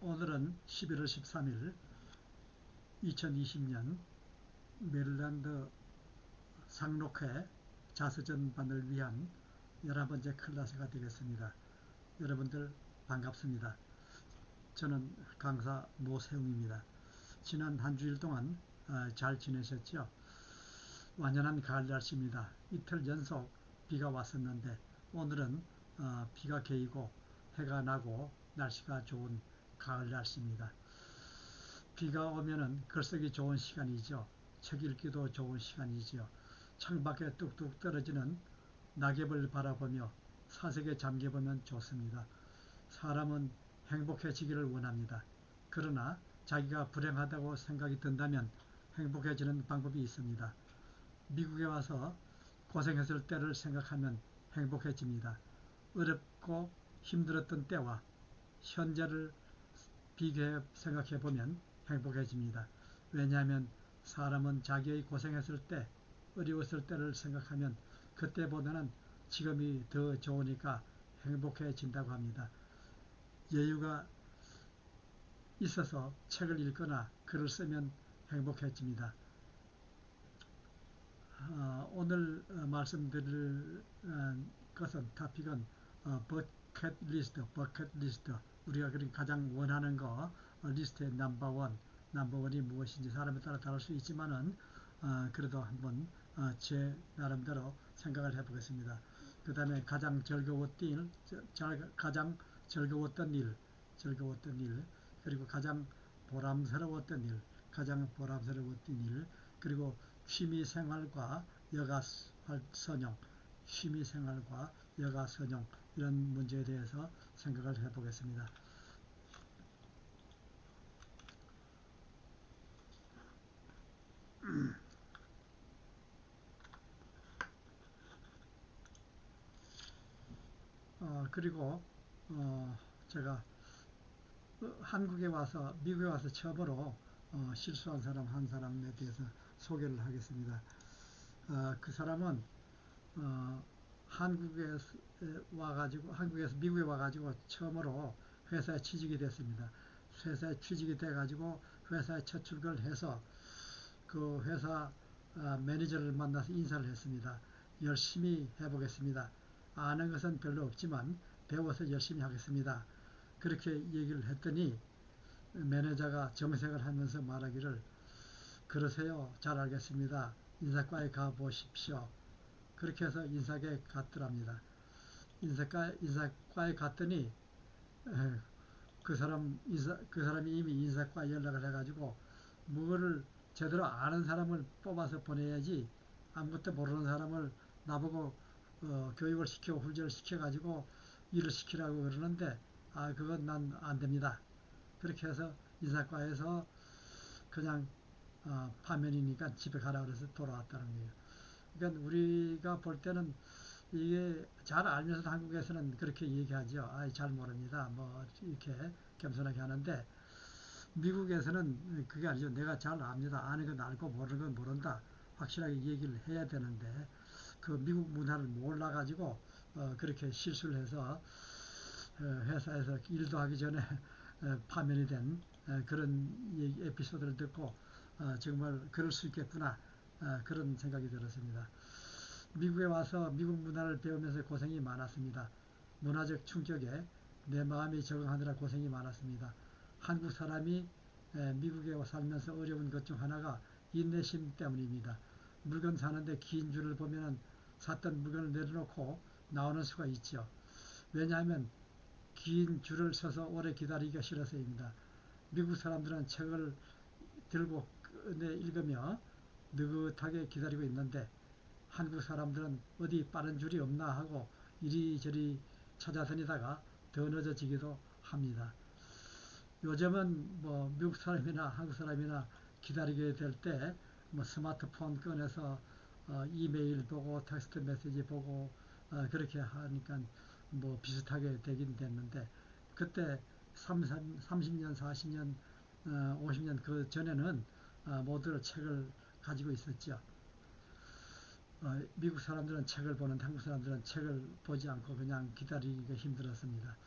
오늘은 11월 13일 2020년 메릴랜드 상록회 자서전반을 위한 11번째 클래스가 되겠습니다. 여러분들 반갑습니다. 저는 강사 노세웅입니다. 지난 한 주일 동안 잘 지내셨죠? 완연한 가을 날씨입니다. 이틀 연속 비가 왔었는데 오늘은 비가 개이고 해가 나고 날씨가 좋은 가을 날씨입니다. 비가 오면은 글쓰기 좋은 시간이죠. 책 읽기도 좋은 시간이죠. 창밖에 뚝뚝 떨어지는 낙엽을 바라보며 사색에 잠겨보면 좋습니다. 사람은 행복해지기를 원합니다. 그러나 자기가 불행하다고 생각이 든다면 행복해지는 방법이 있습니다. 미국에 와서 고생했을 때를 생각하면 행복해집니다. 어렵고 힘들었던 때와 현재를 비교해 생각해 보면 행복해집니다. 왜냐하면 사람은 자기의 고생했을 때, 어려웠을 때를 생각하면 그때보다는 지금이 더 좋으니까 행복해진다고 합니다. 여유가 있어서 책을 읽거나 글을 쓰면 행복해집니다. 오늘 말씀드릴 것은 토픽은 버킷리스트, 우리가 가장 원하는 거 리스트의 넘버원이 무엇인지 사람에 따라 다를 수 있지만은 그래도 한번 제 나름대로 생각을 해보겠습니다. 그 다음에 가장 즐거웠던 일, 그리고 가장 보람스러웠던 일, 그리고 취미생활과 여가선용, 이런 문제에 대해서 생각을 해보겠습니다. 그리고 제가 한국에 와서 미국에 와서 처음으로 실수한 사람 한 사람에 대해서 소개를 하겠습니다. 그 사람은 한국에서 미국에 와가지고 처음으로 회사에 취직이 됐습니다. 회사에 취직이 돼가지고 회사에 첫 출근을 해서 그 회사 매니저를 만나서 인사를 했습니다. 열심히 해보겠습니다. 아는 것은 별로 없지만 배워서 열심히 하겠습니다. 그렇게 얘기를 했더니 매니저가 정색을 하면서 말하기를, 그러세요. 잘 알겠습니다. 인사과에 가보십시오. 그렇게 해서 인사과에 갔더랍니다. 인사과에 갔더니 그 사람이 이미 인사과에 연락을 해가지고 뭐를 제대로 아는 사람을 뽑아서 보내야지 아무것도 모르는 사람을 나보고 교육을 시키고 훈련을 시켜가지고 일을 시키라고 그러는데 그건 난 안됩니다. 그렇게 해서 인사과에서 그냥 파면이니까 집에 가라 그래서 돌아왔다는 거예요. 그러니까 우리가 볼 때는 이게 잘 알면서도 한국에서는 그렇게 얘기하죠. 잘 모릅니다. 뭐 이렇게 겸손하게 하는데 미국에서는 그게 아니죠. 내가 잘 압니다. 아는 건 알고 모르는 건 모른다. 확실하게 얘기를 해야 되는데 그 미국 문화를 몰라가지고 그렇게 실수를 해서 회사에서 일도 하기 전에 파면이 된 그런 에피소드를 듣고 정말 그럴 수 있겠구나 그런 생각이 들었습니다. 미국에 와서 미국 문화를 배우면서 고생이 많았습니다. 문화적 충격에 내 마음이 적응하느라 고생이 많았습니다. 한국 사람이 미국에 살면서 어려운 것 중 하나가 인내심 때문입니다. 물건 사는데 긴 줄을 보면 샀던 물건을 내려놓고 나오는 수가 있죠. 왜냐하면 긴 줄을 서서 오래 기다리기가 싫어서입니다. 미국 사람들은 책을 들고 읽으며 느긋하게 기다리고 있는데 한국 사람들은 어디 빠른 줄이 없나 하고 이리저리 찾아다니다가 더 늦어지기도 합니다. 요즘은 뭐 미국 사람이나 한국 사람이나 기다리게 될 때 뭐 스마트폰 꺼내서 이메일 보고 텍스트 메시지 보고 그렇게 하니까 뭐 비슷하게 되긴 됐는데 그때 30년 40년 50년 그 전에는 모두 책을 가지고 있었죠. 미국 사람들은 책을 보는데 한국 사람들은 책을 보지 않고 그냥 기다리기가 힘들었습니다.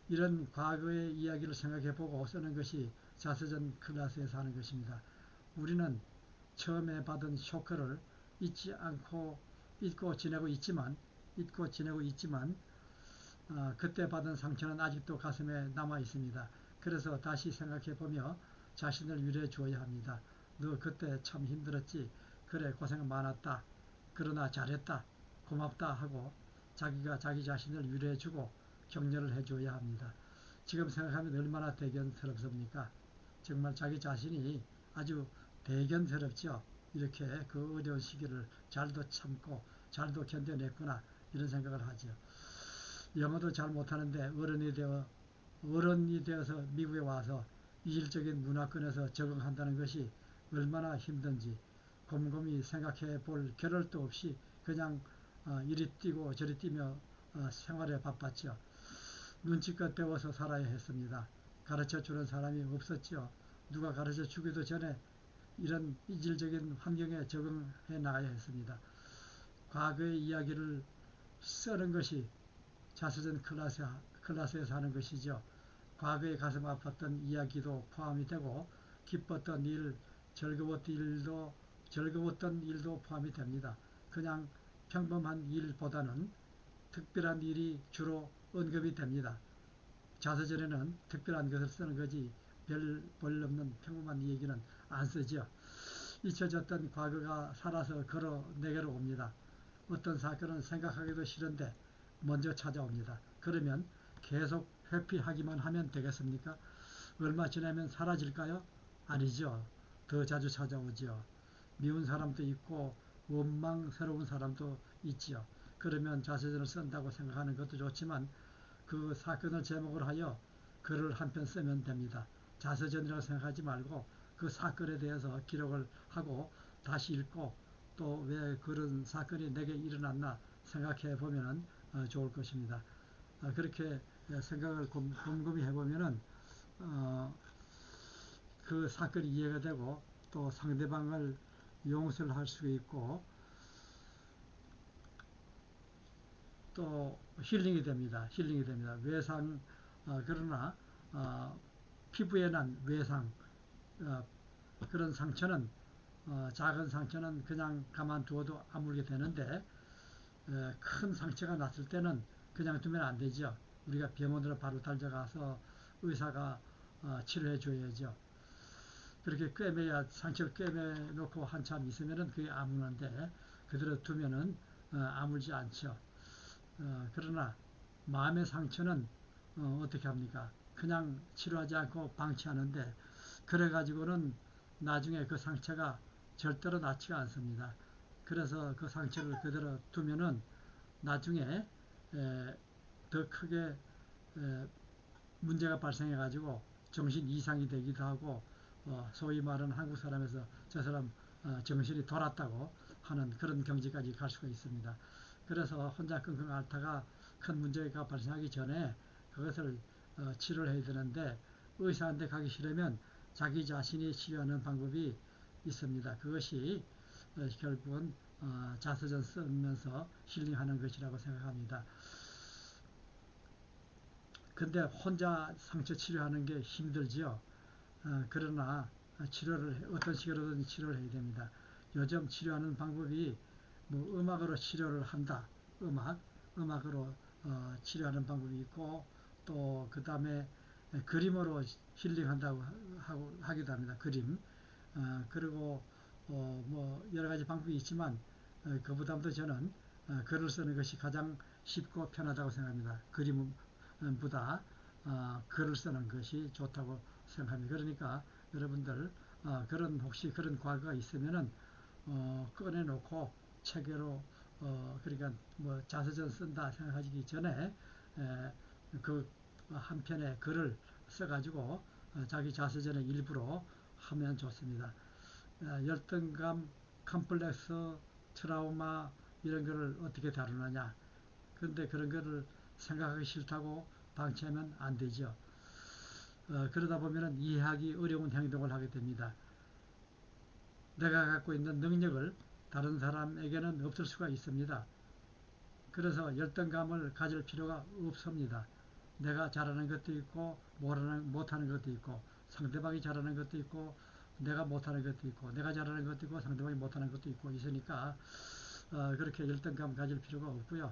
이런 과거의 이야기를 생각해보고 쓰는 것이 자서전 클래스에서 하는 것입니다. 우리는 처음에 받은 쇼크를 잊지 않고 잊고 지내고 있지만 그때 받은 상처는 아직도 가슴에 남아 있습니다. 그래서 다시 생각해 보며 자신을 위로해 주어야 합니다. 너 그때 참 힘들었지. 그래 고생 많았다. 그러나 잘했다. 고맙다 하고 자기가 자기 자신을 위로해 주고 격려를 해 줘야 합니다. 지금 생각하면 얼마나 대견스럽습니까? 정말 자기 자신이 아주 대견스럽죠. 이렇게 그 어려운 시기를 잘도 참고 잘도 견뎌냈구나 이런 생각을 하죠. 영어도 잘 못하는데 어른이 되어서 미국에 와서 이질적인 문화권에서 적응한다는 것이 얼마나 힘든지 곰곰이 생각해 볼 겨를도 없이 그냥 이리 뛰고 저리 뛰며 생활에 바빴죠. 눈치껏 배워서 살아야 했습니다. 가르쳐 주는 사람이 없었죠. 누가 가르쳐 주기도 전에 이런 이질적인 환경에 적응해 나가야 했습니다. 과거의 이야기를 쓰는 것이 자서전 클래스에서 하는 것이죠. 과거에 가슴 아팠던 이야기도 포함이 되고 기뻤던 일, 즐거웠던 일도 포함이 됩니다. 그냥 평범한 일보다는 특별한 일이 주로 언급이 됩니다. 자서전에는 특별한 것을 쓰는 거지 별 없는 평범한 얘기는 안 쓰죠. 잊혀졌던 과거가 살아서 걸어 내게로 옵니다. 어떤 사건은 생각하기도 싫은데 먼저 찾아옵니다. 그러면 계속 회피하기만 하면 되겠습니까? 얼마 지나면 사라질까요? 아니죠. 더 자주 찾아오죠. 미운 사람도 있고 원망스러운 사람도 있지요. 그러면 자서전을 쓴다고 생각하는 것도 좋지만 그 사건을 제목으로 하여 글을 한 편 쓰면 됩니다. 자서전이라고 생각하지 말고 그 사건에 대해서 기록을 하고 다시 읽고 또 왜 그런 사건이 내게 일어났나 생각해 보면 좋을 것입니다. 그렇게 생각을 곰곰이 해보면은 그 사건이 이해가 되고 또 상대방을 용서를 할 수 있고 또 힐링이 됩니다. 힐링이 됩니다. 외상 그러나 피부에 난 외상 그런 상처는 작은 상처는 그냥 가만두어도 아물게 되는데 큰 상처가 났을 때는 그냥 두면 안 되죠. 우리가 병원으로 바로 달려가서 의사가 치료해 줘야죠. 그렇게 꿰매야 상처를 꿰매 놓고 한참 있으면은 그게 아무는데 그대로 두면은 아물지 않죠. 그러나 마음의 상처는 어떻게 합니까? 그냥 치료하지 않고 방치하는데 그래가지고는 나중에 그 상처가 절대로 낫지가 않습니다. 그래서 그 상처를 그대로 두면은 나중에 더 크게 문제가 발생해 가지고 정신 이상이 되기도 하고 소위 말하는 한국 사람에서 저 사람 정신이 돌았다고 하는 그런 경지까지 갈 수가 있습니다. 그래서 혼자 끙끙 앓다가 큰 문제가 발생하기 전에 그것을 치료를 해야 되는데 의사한테 가기 싫으면 자기 자신이 치료하는 방법이 있습니다. 그것이 결국은 자서전 쓰면서 힐링하는 것이라고 생각합니다. 근데 혼자 상처 치료하는 게 힘들지요. 그러나 어떤 식으로든 치료를 해야 됩니다. 요즘 치료하는 방법이 뭐 음악으로 치료를 한다. 음악으로 치료하는 방법이 있고 또 그 다음에 그림으로 힐링한다고 하기도 합니다. 그림. 그리고 뭐 여러 가지 방법이 있지만 그보다도 저는 글을 쓰는 것이 가장 쉽고 편하다고 생각합니다. 그림보다 글을 쓰는 것이 좋다고 생각합니다. 그러니까 여러분들 혹시 그런 과거가 있으면은 꺼내놓고 체계로 그러니까 뭐 자서전 쓴다 생각하기 전에 그 한 편의 글을 써가지고 자기 자서전의 일부로 하면 좋습니다. 열등감, 컴플렉스, 트라우마 이런 거를 어떻게 다루느냐. 그런데 그런 거를 생각하기 싫다고 방치하면 안 되죠. 그러다 보면 이해하기 어려운 행동을 하게 됩니다. 내가 갖고 있는 능력을 다른 사람에게는 없을 수가 있습니다. 그래서 열등감을 가질 필요가 없습니다. 내가 잘하는 것도 있고 못하는 것도 있고 상대방이 잘하는 것도 있고 내가 못하는 것도 있고 내가 잘하는 것도 있고 상대방이 못하는 것도 있고 있으니까 그렇게 열등감 가질 필요가 없고요.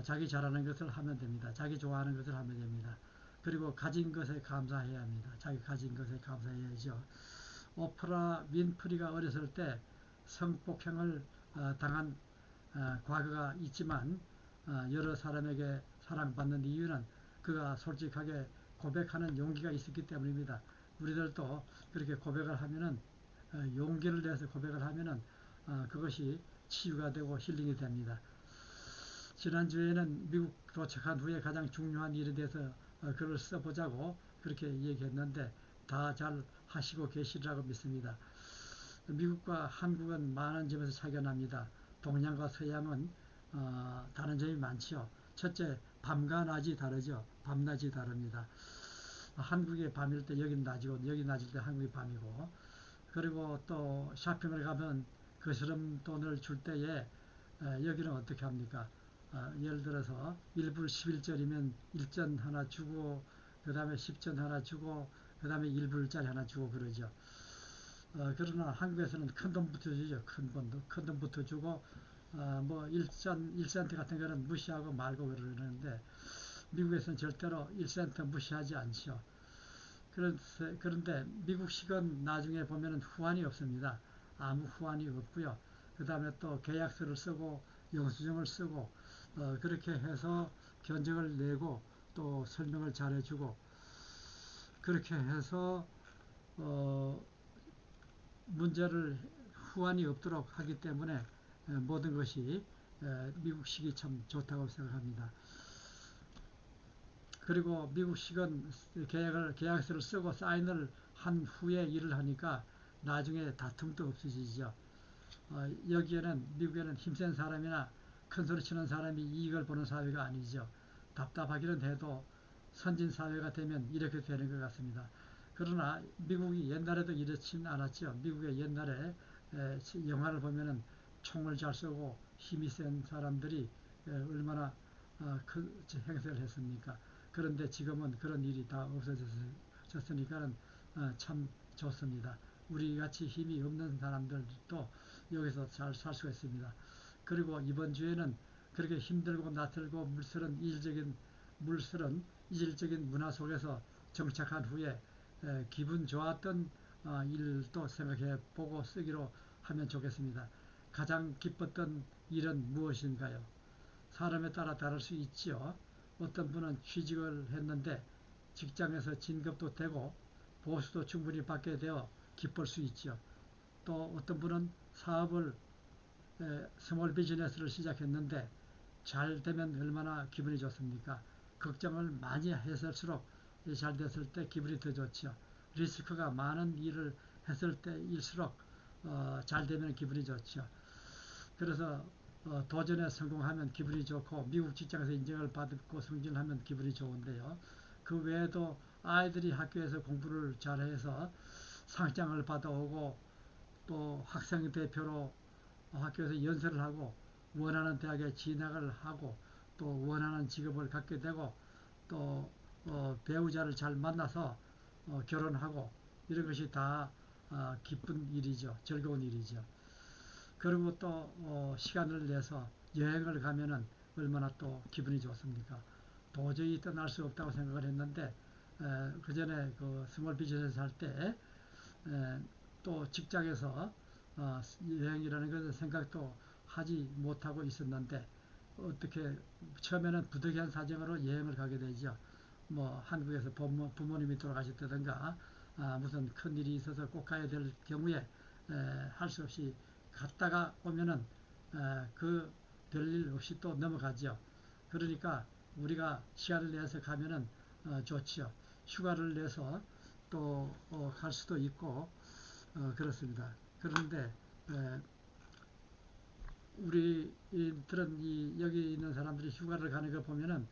자기 잘하는 것을 하면 됩니다. 자기 좋아하는 것을 하면 됩니다. 그리고 가진 것에 감사해야 합니다. 자기 가진 것에 감사해야죠. 오프라 윈프리가 어렸을 때 성폭행을 당한 과거가 있지만 여러 사람에게 사랑받는 이유는 그가 솔직하게 고백하는 용기가 있었기 때문입니다. 우리들도 그렇게 고백을 하면은 용기를 내서 고백을 하면은 그것이 치유가 되고 힐링이 됩니다. 지난주에는 미국 도착한 후에 가장 중요한 일에 대해서 글을 써보자고 그렇게 얘기했는데 다 잘 하시고 계시리라고 믿습니다. 미국과 한국은 많은 점에서 차이가 납니다. 동양과 서양은 다른 점이 많죠. 첫째, 밤과 낮이 다르죠. 밤낮이 다릅니다. 한국의 밤일 때 여긴 낮이고 여기 낮일 때 한국이 밤이고 그리고 또 쇼핑을 가면 거스름 돈을 줄 때에 여기는 어떻게 합니까? 예를 들어서 1불 11절이면 1전 하나 주고 그 다음에 10전 하나 주고 그 다음에 1불짜리 하나 주고 그러죠. 그러나 한국에서는 큰 돈부터 주죠. 큰 돈부터 주고 뭐 1센트 같은 거는 무시하고 말고 그러는데 미국에서는 절대로 1센트 무시하지 않죠. 그런데 미국식은 나중에 보면은 후환이 없습니다. 아무 후환이 없고요. 그 다음에 또 계약서를 쓰고 영수증을 쓰고 그렇게 해서 견적을 내고 또 설명을 잘해주고 그렇게 해서 어, 문제를 후환이 없도록 하기 때문에 모든 것이 미국식이 참 좋다고 생각합니다. 그리고 미국식은 계약서를 쓰고 사인을 한 후에 일을 하니까 나중에 다툼도 없어지죠. 여기에는 미국에는 힘센 사람이나 큰 소리 치는 사람이 이익을 보는 사회가 아니죠. 답답하기는 해도 선진 사회가 되면 이렇게 되는 것 같습니다. 그러나 미국이 옛날에도 이렇지는 않았죠. 미국의 옛날에 영화를 보면은 총을 잘 쏘고 힘이 센 사람들이 얼마나 큰 행세를 했습니까? 그런데 지금은 그런 일이 다 없어졌으니까는 참 좋습니다. 우리 같이 힘이 없는 사람들도 여기서 잘 살 수가 있습니다. 그리고 이번 주에는 그렇게 힘들고 나틀고 물스런 이질적인 문화 속에서 정착한 후에 기분 좋았던 일도 생각해 보고 쓰기로 하면 좋겠습니다. 가장 기뻤던 일은 무엇인가요? 사람에 따라 다를 수 있지요. 어떤 분은 취직을 했는데 직장에서 진급도 되고 보수도 충분히 받게 되어 기쁠 수 있죠. 또 어떤 분은 사업을 스몰 비즈니스를 시작했는데 잘 되면 얼마나 기분이 좋습니까? 걱정을 많이 했을수록 잘 됐을 때 기분이 더 좋죠. 리스크가 많은 일을 했을 때일수록 잘 되면 기분이 좋죠. 그래서 도전에 성공하면 기분이 좋고 미국 직장에서 인정을 받고 승진하면 기분이 좋은데요. 그 외에도 아이들이 학교에서 공부를 잘해서 상장을 받아오고 또 학생 대표로 학교에서 연설을 하고 원하는 대학에 진학을 하고 또 원하는 직업을 갖게 되고 또 배우자를 잘 만나서 결혼하고 이런 것이 다 기쁜 일이죠. 즐거운 일이죠. 그리고 또 시간을 내서 여행을 가면은 얼마나 또 기분이 좋습니까? 도저히 떠날 수 없다고 생각을 했는데 그 전에 그 스몰 비즈니스 할 때 또 직장에서 여행이라는 것은 생각도 하지 못하고 있었는데 어떻게 처음에는 부득이한 사정으로 여행을 가게 되죠. 뭐 한국에서 부모님이 돌아가셨다든가 무슨 큰 일이 있어서 꼭 가야 될 경우에 할 수 없이 갔다가 오면은 그 별일 없이 또 넘어가죠. 그러니까 우리가 시간을 내서 가면은 좋지요. 휴가를 내서 또 갈 수도 있고 그렇습니다. 그런데 우리들은 여기 있는 사람들이 휴가를 가는 거 보면은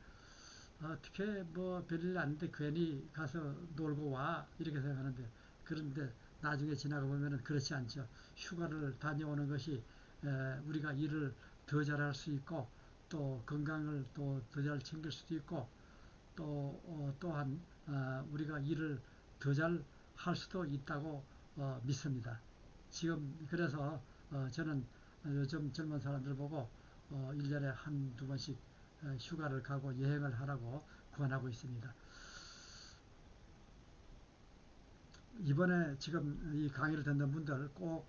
어떻게 뭐 별일 아닌데 괜히 가서 놀고 와 이렇게 생각하는데 그런데 나중에 지나가 보면은 그렇지 않죠. 휴가를 다녀오는 것이 우리가 일을 더 잘할 수 있고 또 건강을 또 더 잘 챙길 수도 있고 또한 우리가 일을 더 잘 할 수도 있다고 믿습니다. 지금 그래서 저는 요즘 젊은 사람들 보고 1년에 한두 번씩 휴가를 가고 여행을 하라고 권하고 있습니다. 이번에 지금 이 강의를 듣는 분들 꼭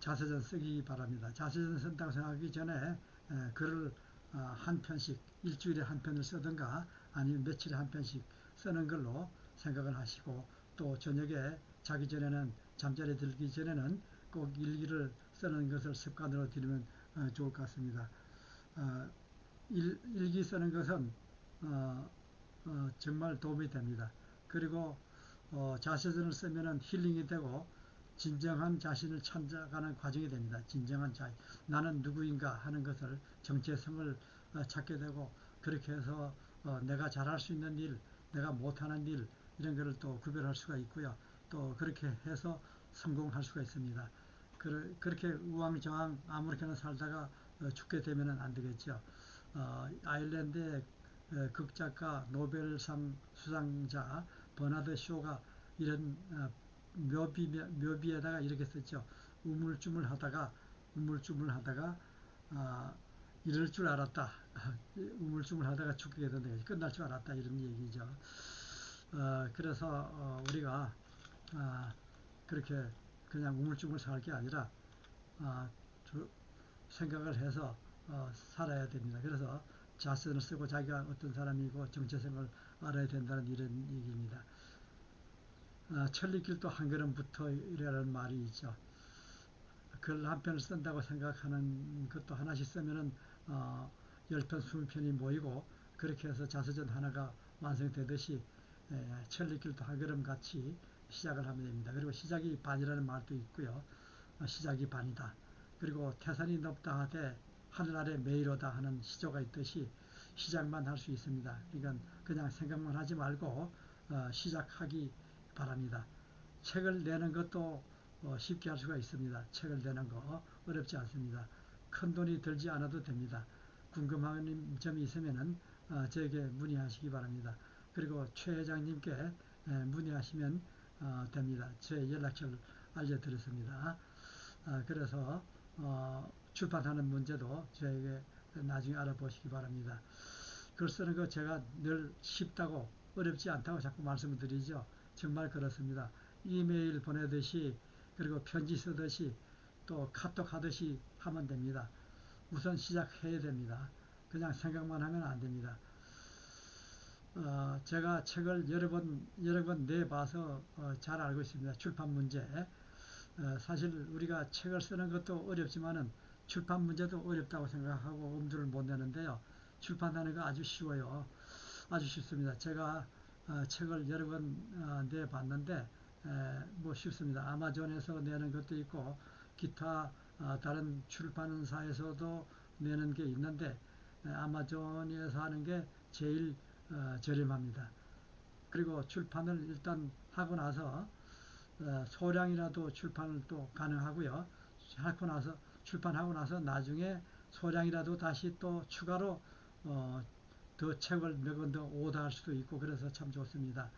자서전 쓰기 바랍니다. 자서전 쓴다고 생각하기 전에 글을 한 편씩 일주일에 한 편을 쓰든가 아니면 며칠에 한 편씩 쓰는 걸로 생각을 하시고, 또 저녁에 자기 전에는 잠자리 들기 전에는 꼭 일기를 쓰는 것을 습관으로 들이면 좋을 것 같습니다. 어, 일기 쓰는 것은 어, 정말 도움이 됩니다. 그리고 자서전을 쓰면은 힐링이 되고 진정한 자신을 찾아가는 과정이 됩니다. 진정한 나는 누구인가 하는 것을, 정체성을 찾게 되고, 그렇게 해서 내가 잘할 수 있는 일, 내가 못하는 일, 이런 것을 또 구별할 수가 있고요. 또 그렇게 해서 성공할 수가 있습니다. 그렇게 우왕좌왕 아무렇게나 살다가 죽게 되면 안 되겠죠. 아일랜드의 극작가 노벨상 수상자 버나드 쇼가 이런 묘비에다가 이렇게 썼죠. 우물쭈물하다가 아, 이럴 줄 알았다. 우물쭈물하다가 죽게 된다. 끝날 줄 알았다. 이런 얘기죠. 그래서 우리가 아, 그렇게 그냥 우물쭈물 살 게 아니라 아, 생각을 해서 살아야 됩니다. 그래서 자선을 쓰고 자기가 어떤 사람이고 정체성을 알아야 된다는 이런 얘기입니다. 천리길도 한 걸음부터 이라는 말이 있죠. 글 한 편을 쓴다고 생각하는 것도 하나씩 쓰면은 10편, 20편이 모이고, 그렇게 해서 자서전 하나가 완성되듯이 천리길도 한 걸음 같이 시작을 하면 됩니다. 그리고 시작이 반이라는 말도 있고요. 시작이 반이다. 그리고 태산이 높다 하되 하늘 아래 메이로다 하는 시조가 있듯이 시작만 할 수 있습니다. 그러니까 그냥 생각만 하지 말고 시작하기 바랍니다. 책을 내는 것도 쉽게 할 수가 있습니다. 책을 내는 거 어렵지 않습니다. 큰 돈이 들지 않아도 됩니다. 궁금한 점이 있으면은 저에게 문의하시기 바랍니다. 그리고 최 회장님께 문의하시면 됩니다. 제 연락처를 알려드렸습니다. 그래서 출판하는 문제도 저에게 나중에 알아보시기 바랍니다. 글 쓰는 거 제가 늘 쉽다고, 어렵지 않다고 자꾸 말씀을 드리죠. 정말 그렇습니다. 이메일 보내듯이, 그리고 편지 쓰듯이, 또 카톡 하듯이 하면 됩니다. 우선 시작해야 됩니다. 그냥 생각만 하면 안 됩니다. 제가 책을 여러 번 내봐서 잘 알고 있습니다. 출판 문제. 사실 우리가 책을 쓰는 것도 어렵지만은 출판 문제도 어렵다고 생각하고 엄두를 못 내는데요. 출판하는 거 아주 쉬워요. 아주 쉽습니다. 제가 책을 여러 번 내봤는데 뭐 쉽습니다. 아마존에서 내는 것도 있고 기타 다른 출판사에서도 내는 게 있는데 아마존에서 하는 게 제일 저렴합니다. 그리고 출판을 일단 하고 나서 소량이라도 출판을 또 가능하고요. 하고 나서 출판하고 나서 나중에 소량이라도 다시 또 추가로 더 책을 몇 권 더 오더할 수도 있고, 그래서 참 좋습니다.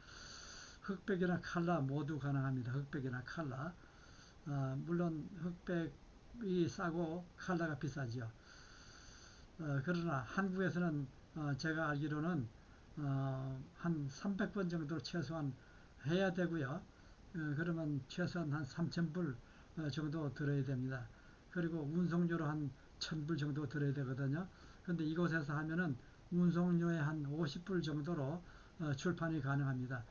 흑백이나 칼라 모두 가능합니다. 흑백이나 칼라. 물론 흑백이 싸고 칼라가 비싸죠. 그러나 한국에서는 제가 알기로는 한 300번 정도 최소한 해야 되고요. 그러면 최소한 한 3,000불 정도 들어야 됩니다. 그리고 운송료로 한 1,000불 정도 들어야 되거든요. 근데 이곳에서 하면은 운송료에 한 50불 정도로 출판이 가능합니다.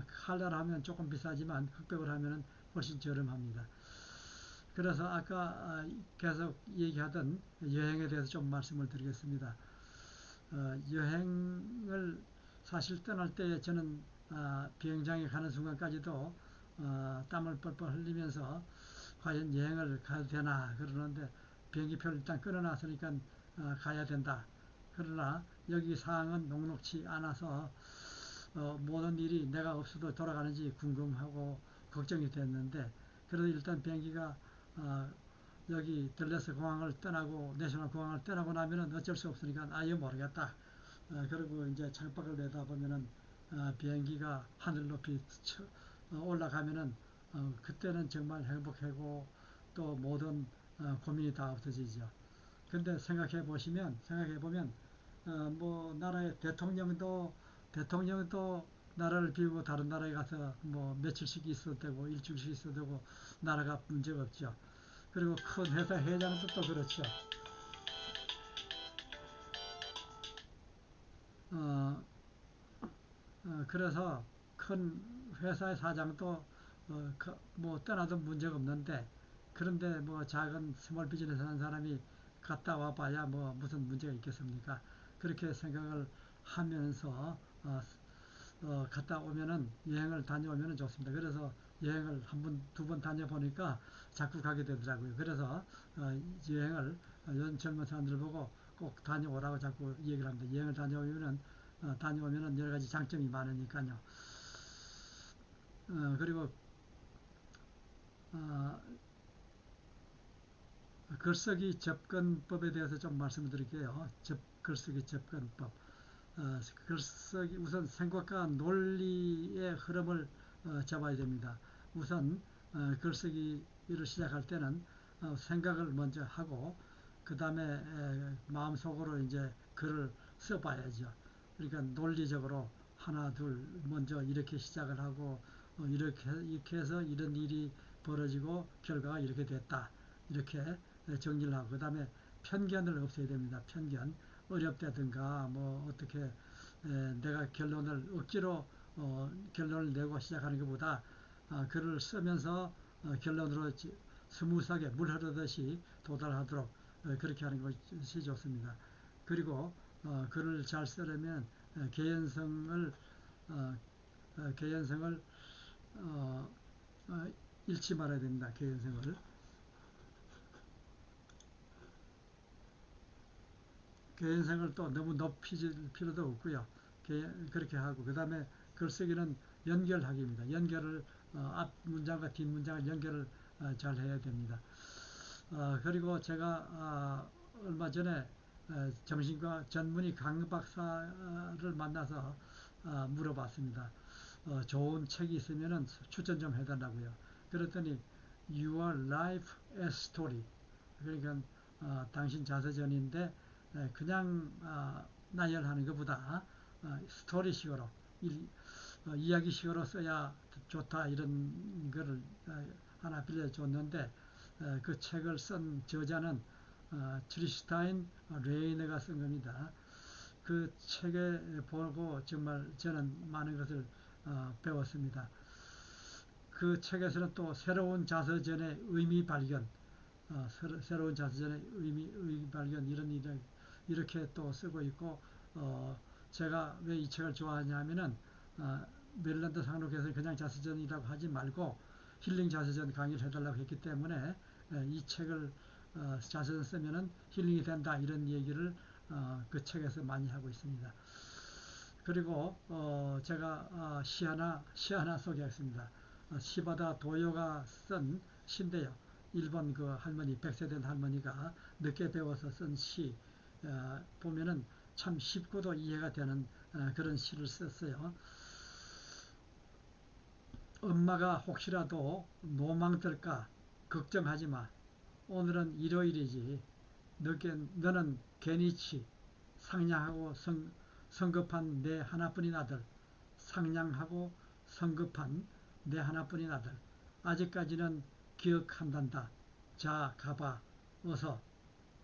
칼라를 하면 조금 비싸지만 흑백을 하면은 훨씬 저렴합니다. 그래서 아까 계속 얘기하던 여행에 대해서 좀 말씀을 드리겠습니다. 여행을 사실 떠날 때 저는 비행장에 가는 순간까지도 땀을 뻘뻘 흘리면서 과연 여행을 가도 되나 그러는데, 비행기표를 일단 끊어놨으니까 가야 된다. 그러나 여기 상황은 녹록치 않아서 모든 일이 내가 없어도 돌아가는지 궁금하고 걱정이 됐는데, 그래도 일단 비행기가 여기 들레스 공항을 떠나고 내셔널 공항을 떠나고 나면은 어쩔 수 없으니까 아예 모르겠다. 그리고 이제 창밖을 내다보면은 비행기가 하늘 높이 올라가면은 그때는 정말 행복하고 또 모든 고민이 다 없어지죠. 근데 생각해 보면 뭐 나라의 대통령도 나라를 비우고 다른 나라에 가서 뭐 며칠씩 있어도 되고 일주일씩 있어도 되고 나라가 문제가 없죠. 그리고 큰 회사 회장도 또 그렇죠. 어, 그래서 큰 회사의 사장도 뭐 떠나도 문제가 없는데, 그런데 뭐 작은 스몰 비즈니스 하는 사람이 갔다 와 봐야 뭐 무슨 문제가 있겠습니까? 그렇게 생각을 하면서 갔다 오면은 여행을 다녀오면은 좋습니다. 그래서 여행을 한 번, 두 번 다녀보니까 자꾸 가게 되더라고요. 그래서 여행을 요즘 젊은 사람들 보고 꼭 다녀오라고 자꾸 얘기를 합니다. 여행을 다녀오면은 여러 가지 장점이 많으니까요. 그리고 어, 글쓰기 접근법에 대해서 좀 말씀드릴게요. 글쓰기 접근법. 글쓰기 우선 생각과 논리의 흐름을 잡아야 됩니다. 우선 글쓰기를 시작할 때는 생각을 먼저 하고 그 다음에 마음속으로 이제 글을 써봐야죠. 그러니까 논리적으로 하나 둘 먼저 이렇게 시작을 하고 이렇게 해서 이런 일이 벌어지고 결과가 이렇게 됐다. 이렇게 정리를 하고 그 다음에 편견을 없애야 됩니다. 편견. 어렵다든가 뭐 어떻게 내가 결론을 억지로 결론을 내고 시작하는 것보다 글을 쓰면서 결론으로 스무스하게 물 흐르듯이 도달하도록 그렇게 하는 것이 좋습니다. 그리고 글을 잘 쓰려면 개연성을 어, 개연성을 어, 잃지 말아야 됩니다. 개연성을 또 너무 높이질 필요도 없고요. 그렇게 하고 그 다음에 글쓰기는 연결하기입니다. 연결을 앞 문장과 뒷 문장을 연결을 잘 해야 됩니다. 그리고 제가 얼마 전에 정신과 전문의 강 박사를 만나서 물어봤습니다. 좋은 책이 있으면 추천 좀 해달라고요. 그랬더니 Your Life as Story, 그러니까 당신 자서전인데 그냥 나열하는 것보다 스토리식으로 이야기식으로 써야 좋다 이런 거를 하나 빌려줬는데 그 책을 쓴 저자는 트리스타인 레이너가 쓴 겁니다. 그 책에 보고 정말 저는 많은 것을 배웠습니다. 그 책에서는 또 새로운 자서전의 의미 발견, 새로운 자서전의 의미 발견 이런 일을 이렇게 또 쓰고 있고 제가 왜 이 책을 좋아하냐면은 메릴랜드 상록에서 그냥 자서전이라고 하지 말고 힐링 자서전 강의를 해달라고 했기 때문에 이 책을 자서전 쓰면은 힐링이 된다 이런 얘기를 그 책에서 많이 하고 있습니다. 그리고 제가 시 하나 소개하겠습니다. 시바다 도요가 쓴 시인데요. 일본 그 할머니, 100세 된 할머니가 늦게 배워서 쓴 시, 보면은 참 쉽고도 이해가 되는 그런 시를 썼어요. 엄마가 혹시라도 노망들까 걱정하지 마. 오늘은 일요일이지. 너는 괜히치 상냥하고 성급한 내 하나뿐인 아들, 상냥하고 성급한 내 하나뿐인 아들. 아직까지는 기억한단다. 자, 가봐. 어서.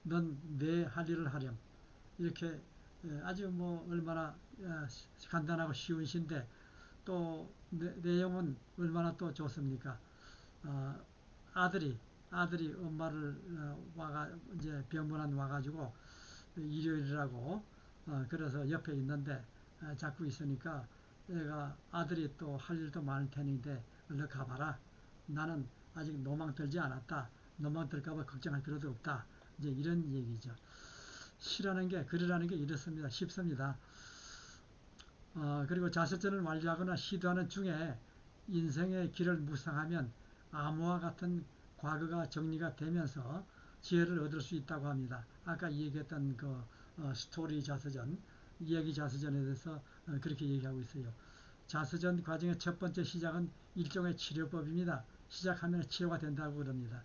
넌 내 할 일을 하렴. 이렇게 아주 뭐 얼마나 간단하고 쉬운 시인데 또 내용은 얼마나 또 좋습니까? 어, 아들이 아들이 엄마를 와가 이제 병문안 와가지고 일요일이라고 그래서 옆에 있는데 자꾸 있으니까 내가 아들이 또 할 일도 많을 테는데 얼른 가봐라. 나는 아직 노망 들지 않았다. 노망 들까봐 걱정할 필요도 없다. 이제 이런 얘기죠. 시라는 게 글이라는 게 이렇습니다. 쉽습니다. 그리고 자서전을 완료하거나 시도하는 중에 인생의 길을 묵상하면 암호와 같은 과거가 정리가 되면서 지혜를 얻을 수 있다고 합니다. 아까 얘기했던 그 스토리 자서전 이야기 자서전에 대해서 그렇게 얘기하고 있어요. 자서전 과정의 첫 번째 시작은 일종의 치료법입니다. 시작하면 치료가 된다고 그럽니다.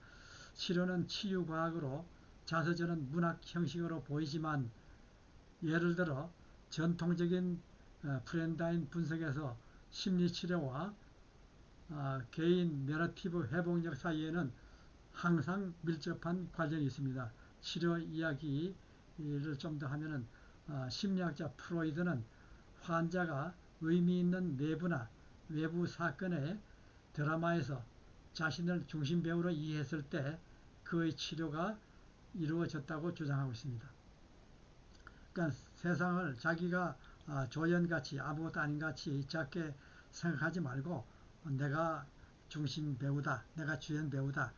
치료는 치유과학으로, 자서전은 문학 형식으로 보이지만, 예를 들어 전통적인 프렌다인 분석에서 심리치료와 개인 내러티브 회복력 사이에는 항상 밀접한 관련이 있습니다. 치료 이야기를 좀 더 하면은 심리학자 프로이드는 환자가 의미 있는 내부나 외부 사건의 드라마에서 자신을 중심 배우로 이해했을 때 그의 치료가 이루어졌다고 주장하고 있습니다. 그러니까 세상을 자기가 조연같이 아무것도 아닌 같이 작게 생각하지 말고 내가 중심 배우다, 내가 주연 배우다.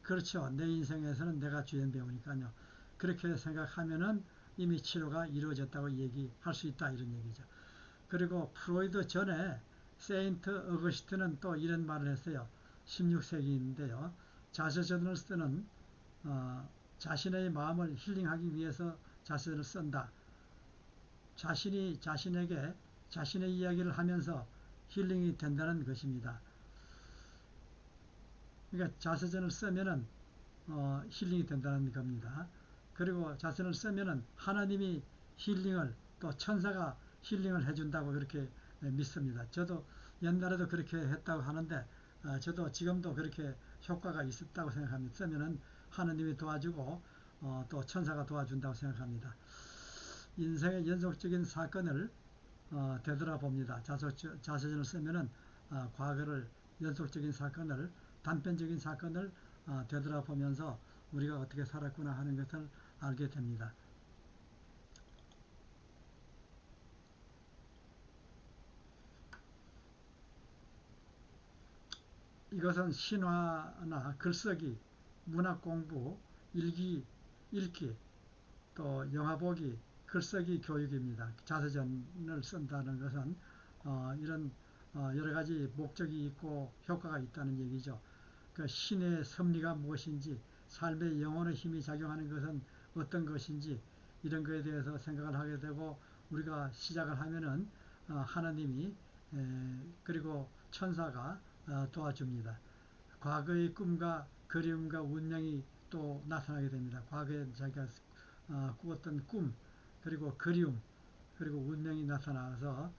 그렇죠. 내 인생에서는 내가 주연 배우니까요. 그렇게 생각하면은 이미 치료가 이루어졌다고 얘기할 수 있다, 이런 얘기죠. 그리고 프로이드 전에 세인트 어거스틴은 또 이런 말을 했어요. 16세기인데요. 자서전을 쓰는 자신의 마음을 힐링하기 위해서 자서전을 쓴다. 자신이 자신에게 자신의 이야기를 하면서 힐링이 된다는 것입니다. 그러니까 자서전을 쓰면은 힐링이 된다는 겁니다. 그리고 자서전을 쓰면은 하나님이 힐링을, 또 천사가 힐링을 해준다고 그렇게 믿습니다. 저도 옛날에도 그렇게 했다고 하는데 저도 지금도 그렇게 효과가 있었다고 생각합니다. 쓰면은 하나님이 도와주고 또 천사가 도와준다고 생각합니다. 인생의 연속적인 사건을 되돌아봅니다. 자서전을 쓰면은 과거를, 연속적인 사건을, 단편적인 사건을 되돌아보면서 우리가 어떻게 살았구나 하는 것을 알게 됩니다. 이것은 신화나 글쓰기, 문학 공부, 일기, 읽기, 또 영화 보기, 글쓰기 교육입니다. 자서전을 쓴다는 것은 이런 여러 가지 목적이 있고 효과가 있다는 얘기죠. 그 신의 섭리가 무엇인지, 삶의 영혼의 힘이 작용하는 것은 어떤 것인지, 이런 것에 대해서 생각을 하게 되고, 우리가 시작을 하면은 하나님이 그리고 천사가 도와줍니다. 과거의 꿈과 그리움과 운명이 또 나타나게 됩니다. 과거에 자기가 꾸었던 꿈, 그리고 그리움, 그리고 운명이 나타나서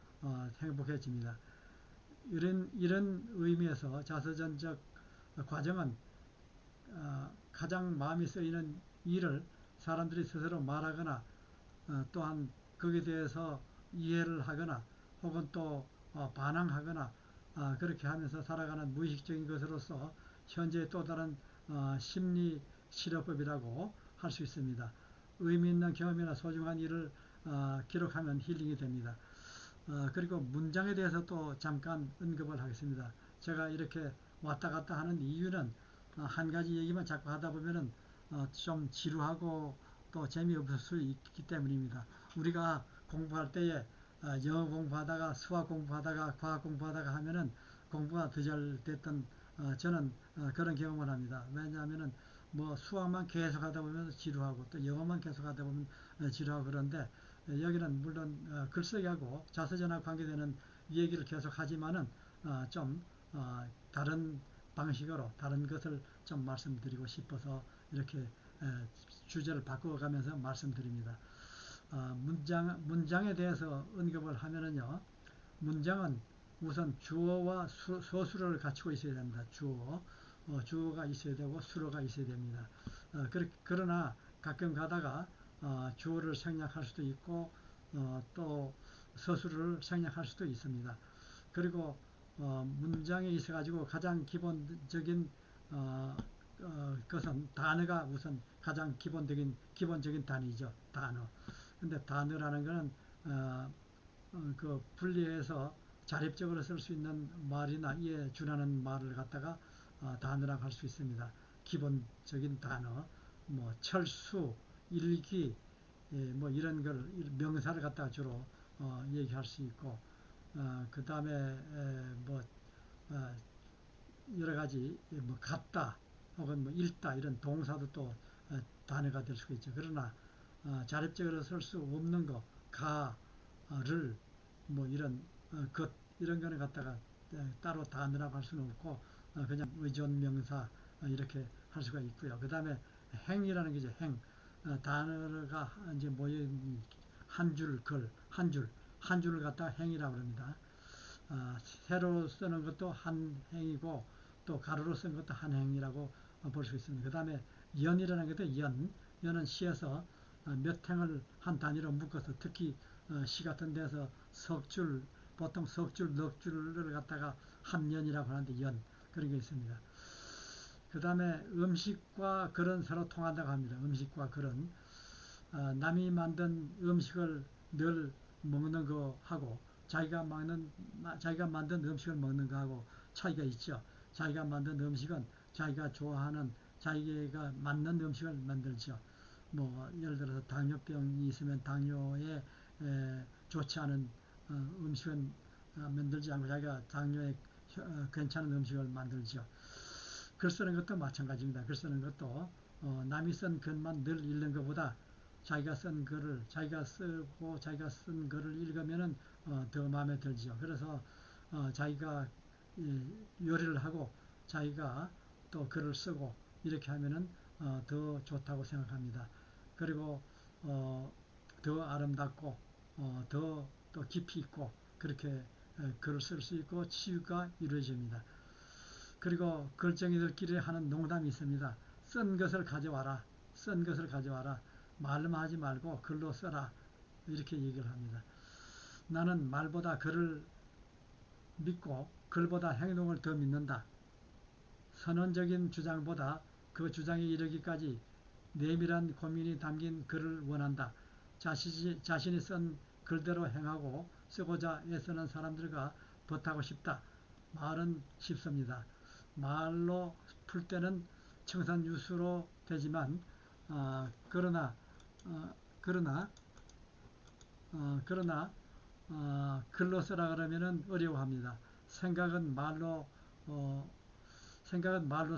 행복해집니다. 이런 의미에서 자서전적 과정은 가장 마음이 쓰이는 일을 사람들이 스스로 말하거나 또한 거기에 대해서 이해를 하거나 혹은 또 반항하거나 그렇게 하면서 살아가는 무의식적인 것으로서 현재의 또 다른 심리 치료법이라고 할 수 있습니다. 의미 있는 경험이나 소중한 일을 기록하면 힐링이 됩니다. 그리고 문장에 대해서 또 잠깐 언급을 하겠습니다. 제가 이렇게 왔다 갔다 하는 이유는 한 가지 얘기만 자꾸 하다 보면은 좀 지루하고 또 재미없을 수 있기 때문입니다. 우리가 공부할 때에 영어 공부하다가 수학 공부하다가 과학 공부하다가 하면은 공부가 더 잘 됐던 저는 그런 경험을 합니다. 왜냐하면은 뭐 수학만 계속 하다 보면 지루하고 또 영어만 계속 하다 보면 지루하고 그런데 여기는 물론 글쓰기하고 자서전하고 관계되는 얘기를 계속 하지만은 좀 다른 방식으로 다른 것을 좀 말씀드리고 싶어서 이렇게 주제를 바꿔가면서 말씀드립니다. 문장에 대해서 언급을 하면은요, 문장은 우선 주어와 서술어를 갖추고 있어야 됩니다. 주어가 있어야 되고 수어가 있어야 됩니다. 그러나 가끔 가다가 주어를 생략할 수도 있고 또 서술어를 생략할 수도 있습니다. 그리고 문장에 있어 가지고 가장 기본적인 것은 단어가 우선 가장 기본적인 단위죠. 단어. 근데 단어라는 것은 그 분리해서 자립적으로 쓸 수 있는 말이나 이에 준하는 말을 갖다가 단어라고 할 수 있습니다. 기본적인 단어, 뭐 철수, 일기, 뭐 이런 걸 명사를 갖다가 주로 얘기할 수 있고, 그 다음에 뭐 여러 가지 뭐 같다 혹은 뭐 읽다 이런 동사도 또 단어가 될 수가 있죠. 그러나 자립적으로 쓸 수 없는 거, 가, 뭐 이런 것 이런 거는 갖다가 따로 단어라고 할 수는 없고 그냥 의존명사 이렇게 할 수가 있고요. 그 다음에 행이라는 게죠. 행. 단어가 이제 모여 있는 한 줄 글, 한 줄을 갖다가 행이라고 합니다. 세로 쓰는 것도 한 행이고 또 가로로 쓰는 것도 한 행이라고 볼 수 있습니다. 그 다음에 연이라는 것도 연은 시에서 몇 행을 한 단위로 묶어서 특히 시 같은 데서 석줄, 보통 석줄, 넉줄을 갖다가 합연이라고 하는데 그런 게 있습니다. 그 다음에 음식과 글은 서로 통한다고 합니다. 음식과 글은 남이 만든 음식을 늘 먹는 거하고 자기가 만든 음식을 먹는 거하고 차이가 있죠. 자기가 만든 음식은 자기가 좋아하는 자기가 맞는 음식을 만들죠. 뭐 예를 들어서 당뇨병이 있으면 당뇨에 좋지 않은 음식은 만들지 않고 자기가 당뇨에 괜찮은 음식을 만들죠. 글 쓰는 것도 마찬가지입니다. 글 쓰는 것도 남이 쓴 글만 늘 읽는 것보다 자기가 쓴 글을 자기가 쓰고 자기가 쓴 글을 읽으면은 더 마음에 들죠. 그래서 자기가 요리를 하고 자기가 또 글을 쓰고 이렇게 하면은 더 좋다고 생각합니다. 그리고 더 아름답고 더 또 깊이 있고 그렇게 글을 쓸 수 있고 치유가 이루어집니다. 그리고 글쟁이들끼리 하는 농담이 있습니다. 쓴 것을 가져와라. 쓴 것을 가져와라. 말로만 하지 말고 글로 써라. 이렇게 얘기를 합니다. 나는 말보다 글을 믿고 글보다 행동을 더 믿는다. 선언적인 주장보다 그 주장에 이르기까지 내밀한 고민이 담긴 글을 원한다. 자신이 쓴 글대로 행하고 쓰고자 애쓰는 사람들과 버타고 싶다. 말은 쉽습니다. 말로 풀 때는 청산유수로 되지만 그러나 어, 그러나 그러나 글로 쓰라 그러면은 어려워합니다. 생각은 말로 어, 생각은 말로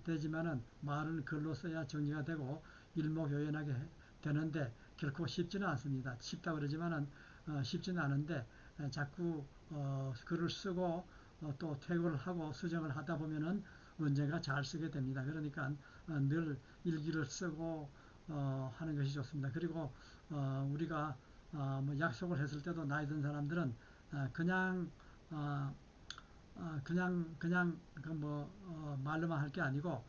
되지만은 말은 글로 써야 정리가 되고 일목요연하게 되는데 결코 쉽지는 않습니다. 쉽다 그러지만은 쉽지는 않은데 자꾸 글을 쓰고 또 퇴고를 하고 수정을 하다 보면은 언젠가 잘 쓰게 됩니다. 그러니까 늘 일기를 쓰고 하는 것이 좋습니다. 그리고 우리가 뭐 약속을 했을 때도 나이 든 사람들은 그냥 그냥 그 뭐 말로만 할 게 아니고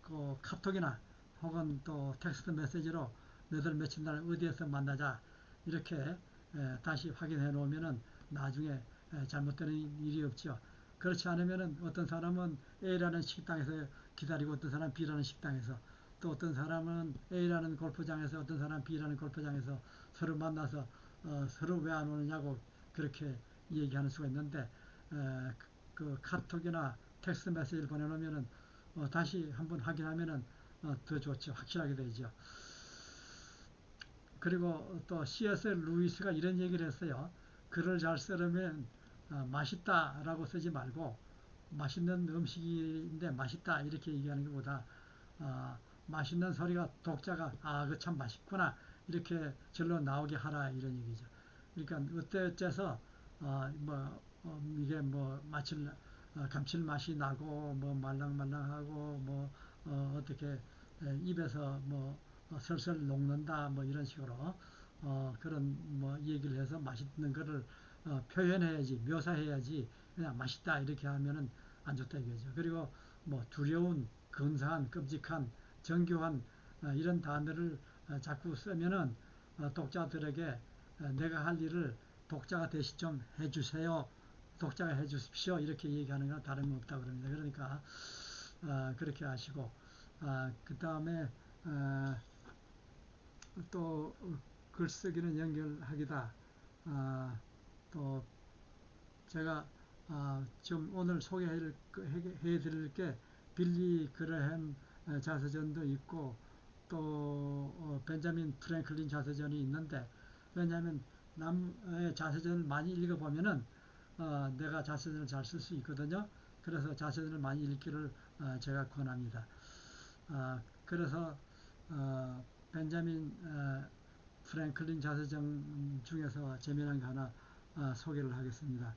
그 카톡이나 혹은 또 텍스트 메시지로 몇월 며칠 날 어디에서 만나자 이렇게 다시 확인해 놓으면은 나중에 잘못되는 일이 없죠. 그렇지 않으면은 어떤 사람은 A라는 식당에서 기다리고 어떤 사람 B라는 식당에서 또 어떤 사람은 A라는 골프장에서 어떤 사람 B라는 골프장에서 서로 만나서 서로 왜 안 오느냐고 그렇게 얘기하는 수가 있는데 그 카톡이나 텍스트 메시지를 보내놓으면은 다시 한번 확인하면은 더 좋죠. 확실하게 되죠. 그리고 또 C.S. 루이스가 이런 얘기를 했어요. 글을 잘 쓰려면 맛있다라고 쓰지 말고 맛있는 음식인데 맛있다 이렇게 얘기하는 것보다 맛있는 소리가 독자가 그 참 맛있구나 이렇게 절로 나오게 하라 이런 얘기죠. 그러니까 어째서 뭐 이게 뭐 감칠맛이 나고 뭐 말랑말랑하고 뭐 어떻게 입에서 뭐 설설 녹는다 뭐 이런 식으로 그런 뭐 얘기를 해서 맛있는 거를 표현해야지 묘사해야지 그냥 맛있다 이렇게 하면은 안 좋다 이거죠. 그리고 뭐 두려운 근사한 끔찍한 정교한 이런 단어를 자꾸 쓰면은 독자들에게 내가 할 일을 독자가 대신 좀 해주세요. 독자가 해주십시오. 이렇게 얘기하는 건 다른 거 없다 그럽니다. 그러니까 그렇게 하시고 그 다음에 또 글쓰기는 연결하기다. 또 제가 좀 오늘 소개해 드릴 게 빌리 그레햄 자서전도 있고 또 벤자민 프랭클린 자서전이 있는데 왜냐하면 남의 자서전을 많이 읽어보면은 내가 자서전을 잘 쓸 수 있거든요. 그래서 자서전을 많이 읽기를 제가 권합니다. 그래서 벤자민 프랭클린 자서전 중에서 재미난 거 하나 소개를 하겠습니다.